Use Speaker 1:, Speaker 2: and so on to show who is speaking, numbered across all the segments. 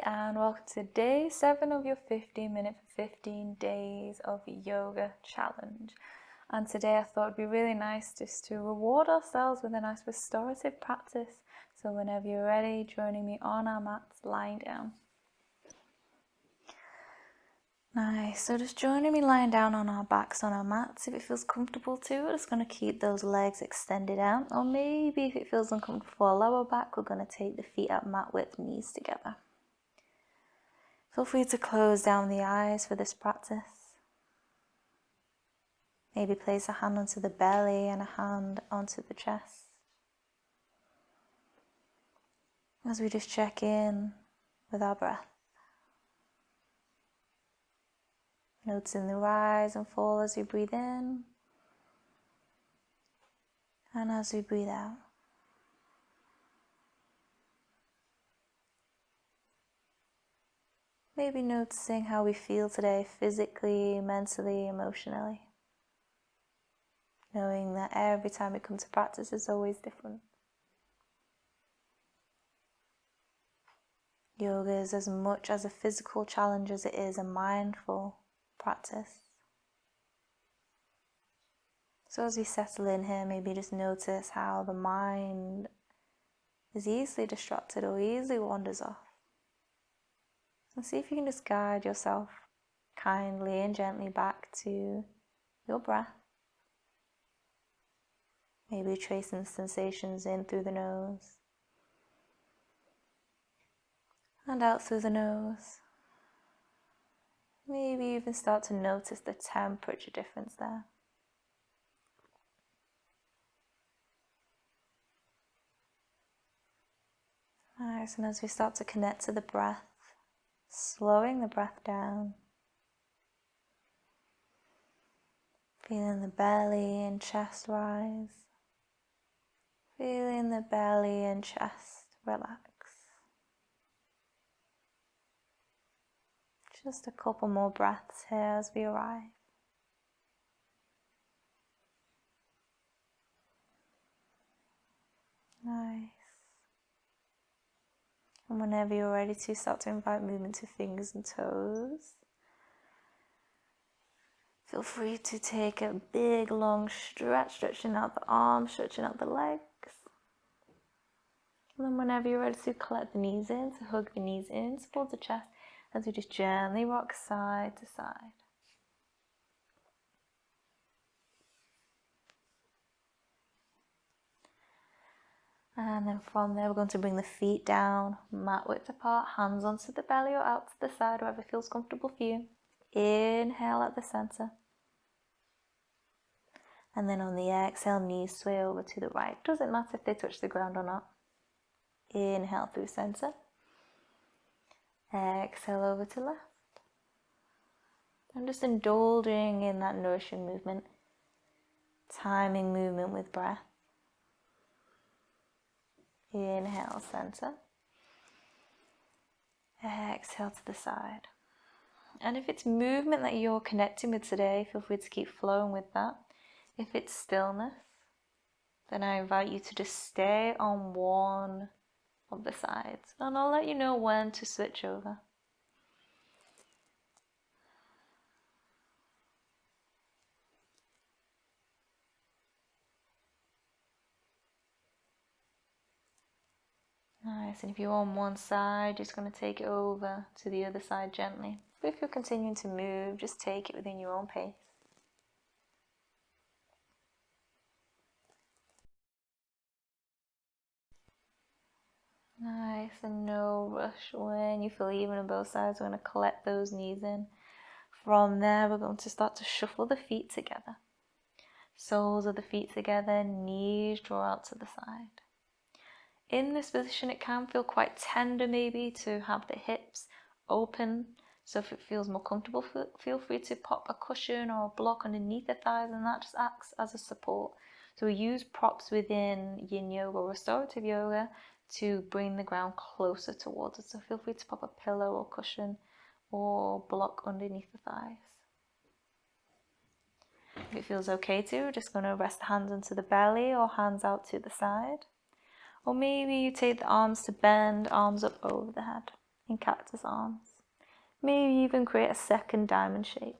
Speaker 1: Hi and welcome to day 7 of your 15-minute for 15 days of yoga challenge. And today I thought it'd be really nice just to reward ourselves with a nice restorative practice. So whenever you're ready, joining me on our mats, lying down. Nice, so just joining me lying down on our backs on our mats. If it feels comfortable too, we're just going to keep those legs extended out. Or maybe if it feels uncomfortable for our lower back, we're going to take the feet at mat width, knees together. Feel free to close down the eyes for this practice. Maybe place a hand onto the belly and a hand onto the chest. As we just check in with our breath. Noticing the rise and fall as we breathe in and as we breathe out. Maybe noticing how we feel today physically, mentally, emotionally. Knowing that every time we come to practice is always different. Yoga is as much as a physical challenge as it is a mindful practice. So as we settle in here, maybe just notice how the mind is easily distracted or easily wanders off. And see if you can just guide yourself kindly and gently back to your breath. Maybe tracing the sensations in through the nose and out through the nose. Maybe even start to notice the temperature difference there. Nice, and as we start to connect to the breath, slowing the breath down. Feeling the belly and chest rise. Feeling the belly and chest relax. Just a couple more breaths here as we arrive. Nice. And whenever you're ready to, start to invite movement to fingers and toes. Feel free to take a big long stretch, stretching out the arms, stretching out the legs. And then whenever you're ready to, collect the knees in, so hug the knees in towards the chest as we just gently rock side to side. And then from there, we're going to bring the feet down, mat width apart, hands onto the belly or out to the side, wherever feels comfortable for you. Inhale at the center. And then on the exhale, knees sway over to the right. Doesn't matter if they touch the ground or not. Inhale through center. Exhale over to left. And just indulging in that nourishing movement. Timing movement with breath. Inhale, center. Exhale to the side. And if it's movement that you're connecting with today, feel free to keep flowing with that. If it's stillness, then I invite you to just stay on one of the sides. And I'll let you know when to switch over. Nice, and if you're on one side, just going to take it over to the other side gently. But if you're continuing to move, just take it within your own pace. Nice, and no rush. When you feel even on both sides, we're going to collect those knees in. From there, we're going to start to shuffle the feet together. Soles of the feet together, knees draw out to the side. In this position, it can feel quite tender maybe to have the hips open. So if it feels more comfortable, feel free to pop a cushion or a block underneath the thighs, and that just acts as a support. So we use props within yin yoga or restorative yoga to bring the ground closer towards us. So feel free to pop a pillow or cushion or block underneath the thighs. If it feels okay to, we're just going to rest the hands onto the belly or hands out to the side. Or maybe you take the arms to bend, arms up over the head. in cactus arms. Maybe even create a second diamond shape.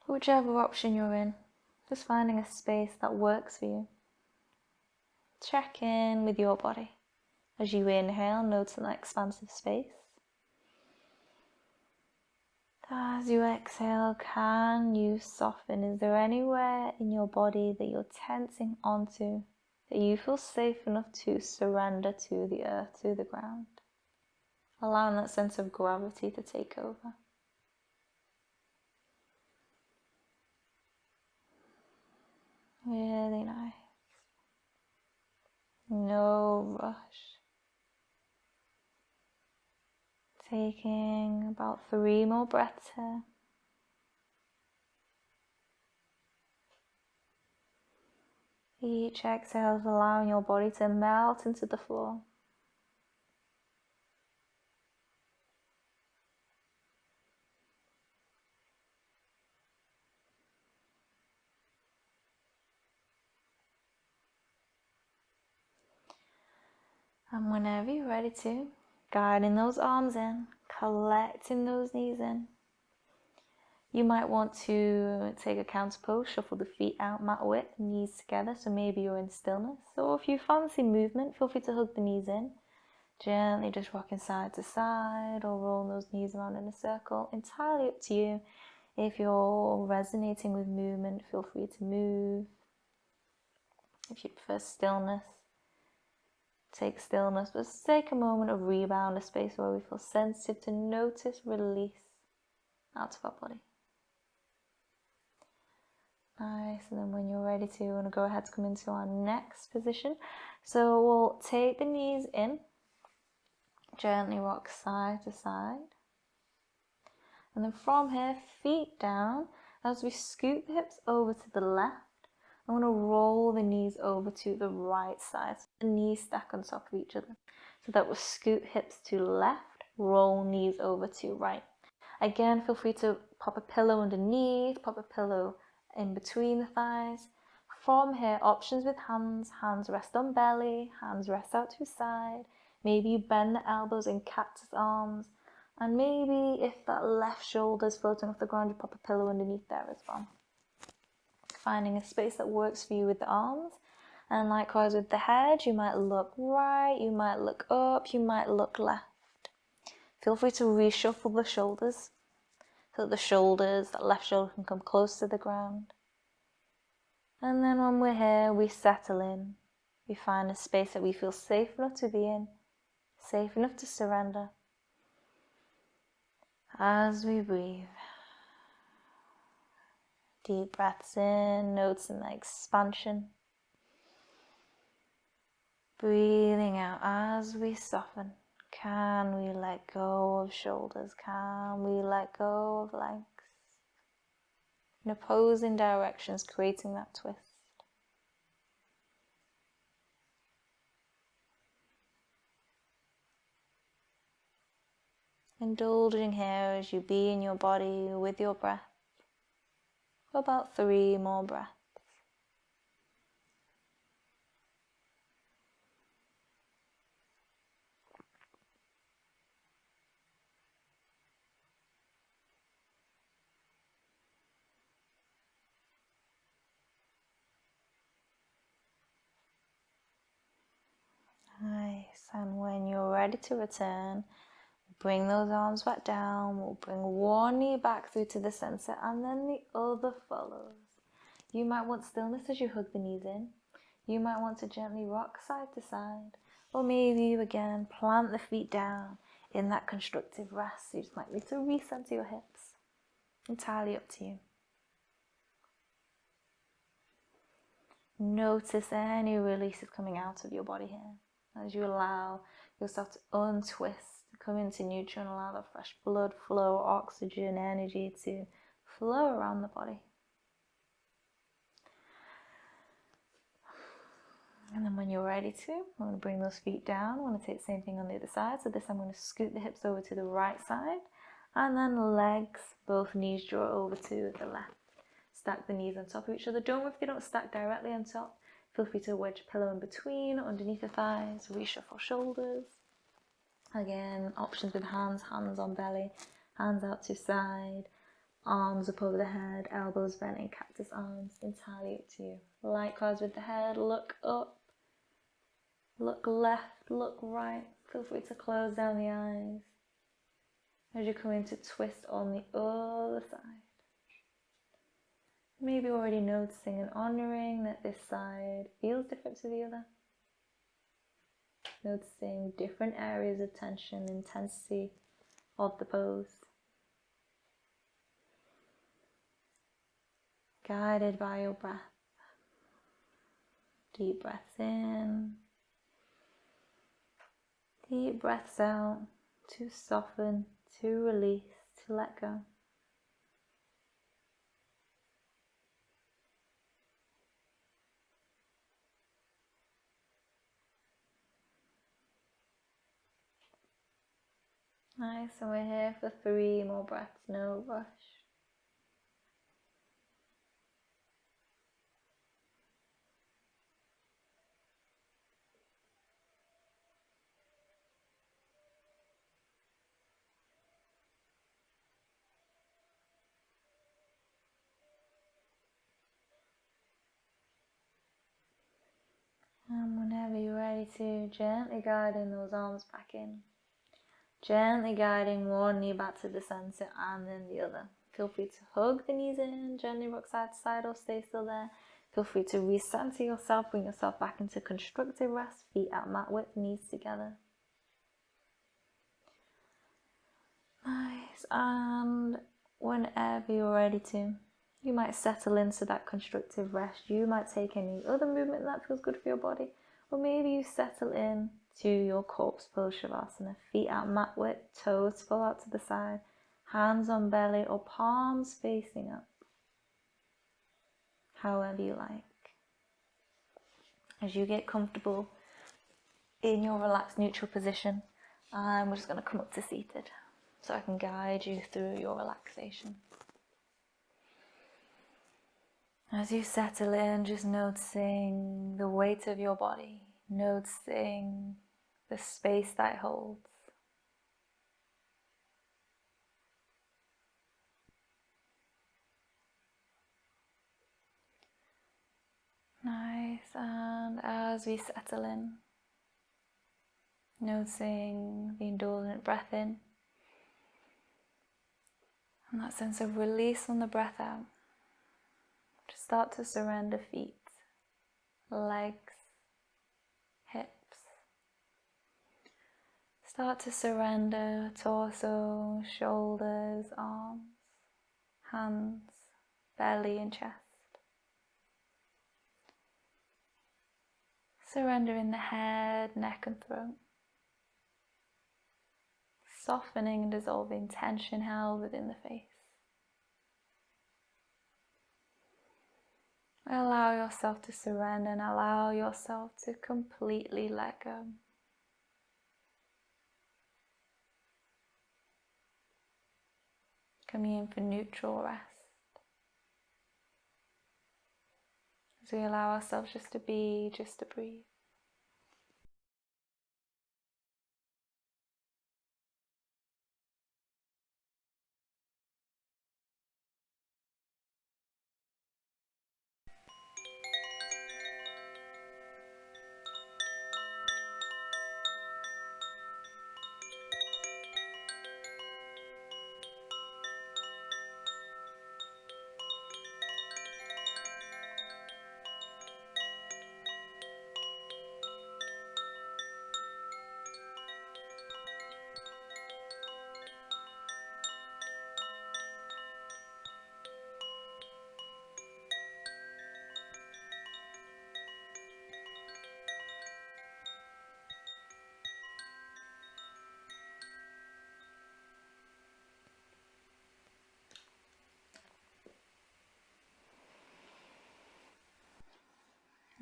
Speaker 1: Whichever option you're in, just finding a space that works for you. Check in with your body. As you inhale, noticing that expansive space. As you exhale, can you soften? Is there anywhere in your body that you're tensing onto that you feel safe enough to surrender to the earth, to the ground? Allowing that sense of gravity to take over. Really nice. No rush. Taking about 3 more breaths here. Each exhale is allowing your body to melt into the floor. And whenever you're ready to, guiding those arms in, collecting those knees in. You might want to take a counter pose, shuffle the feet out mat width, knees together, so maybe you're in stillness. Or if you fancy movement, feel free to hug the knees in. Gently just rocking side to side or rolling those knees around in a circle. Entirely up to you. If you're resonating with movement, feel free to move. If you prefer stillness, take stillness, but take a moment of rebound, a space where we feel sensitive to notice release out of our body. Nice, and then when you're ready to, we're going to go ahead to come into our next position. So we'll take the knees in, gently rock side to side. And then from here, feet down, as we scoot the hips over to the left, I'm going to roll the knees over to the right side. So the knees stack on top of each other. So that we'll scoot hips to left, roll knees over to right. Again, feel free to pop a pillow underneath, pop a pillow in between the thighs. From here, options with hands. Hands rest on belly, hands rest out to side. Maybe you bend the elbows in cactus arms. And maybe if that left shoulder is floating off the ground, you pop a pillow underneath there as well. Finding a space that works for you with the arms. And likewise with the head, you might look right, you might look up, you might look left. Feel free to reshuffle the shoulders so that the shoulders, that left shoulder can come close to the ground. And then when we're here, we settle in. We find a space that we feel safe enough to be in, safe enough to surrender. As we breathe, deep breaths in, noticing the expansion. Breathing out as we soften. Can we let go of shoulders? Can we let go of legs? In opposing directions, creating that twist. Indulging here as you be in your body with your breath for about 3 more breaths. Nice, and when you're ready to return, bring those arms back down. We'll bring one knee back through to the center and then the other follows. You might want stillness as you hug the knees in. You might want to gently rock side to side. Or maybe you again plant the feet down in that constructive rest. You just might need to recenter your hips. Entirely up to you. Notice any releases coming out of your body here as you allow yourself to untwist, come into neutral and allow the fresh blood flow, oxygen, energy to flow around the body. And then when you're ready to, I'm going to bring those feet down. I want to take the same thing on the other side. So this I'm going to scoot the hips over to the right side. And then legs, both knees draw over to the left. Stack the knees on top of each other. Don't worry if they don't stack directly on top. Feel free to wedge a pillow in between, underneath the thighs, reshuffle shoulders. Again, options with hands on belly, hands out to side, arms up over the head, elbows bent in cactus arms, entirely up to you. Likewise with the head, look up, look left, look right. Feel free to close down the eyes as you come into twist on the other side. Maybe already noticing and honouring that this side feels different to the other. Noticing different areas of tension, intensity of the pose. Guided by your breath. Deep breaths in. Deep breaths out to soften, to release, to let go. Nice, and we're here for 3 more breaths, no rush. And whenever you're ready to, gently guiding those arms back in. Gently guiding one knee back to the center and then the other. Feel free to hug the knees in, gently rock side to side or stay still there. Feel free to recenter yourself, bring yourself back into constructive rest, feet out mat width, knees together. Nice, and whenever you're ready to, you might settle into that constructive rest. You might take any other movement that feels good for your body, or maybe you settle in to your corpse pose shavasana. Feet out mat width, toes fall out to the side, hands on belly or palms facing up. However you like. As you get comfortable in your relaxed neutral position, we're just going to come up to seated so I can guide you through your relaxation. As you settle in, just noticing the weight of your body, noticing the space that it holds. Nice, and as we settle in, noticing the indulgent breath in, and that sense of release on the breath out. Just start to surrender feet, legs, hips. Start to surrender torso, shoulders, arms, hands, belly and chest. Surrendering the head, neck and throat. Softening and dissolving tension held within the face. Allow yourself to surrender and allow yourself to completely let go. Coming in for neutral rest. As we allow ourselves just to be, just to breathe.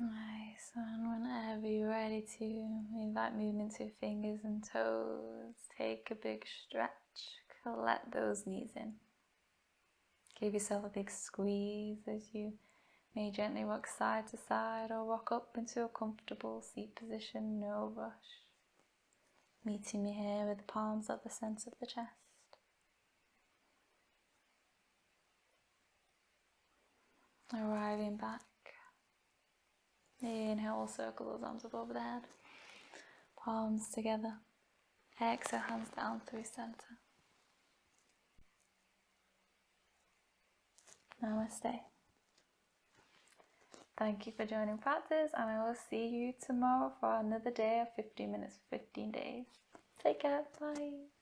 Speaker 1: Nice, and whenever you're ready to, invite movement to fingers and toes. Take a big stretch, collect those knees in. Give yourself a big squeeze as you May gently rock side to side or rock up into a comfortable seat position, no rush. Meeting me here with the palms at the centre of the chest. Arriving back. Inhale, circle those arms up over the head. Palms together. Exhale, hands down through center. Namaste. Thank you for joining practice, and I will see you tomorrow for another day of 15 minutes for 15 days. Take care. Bye.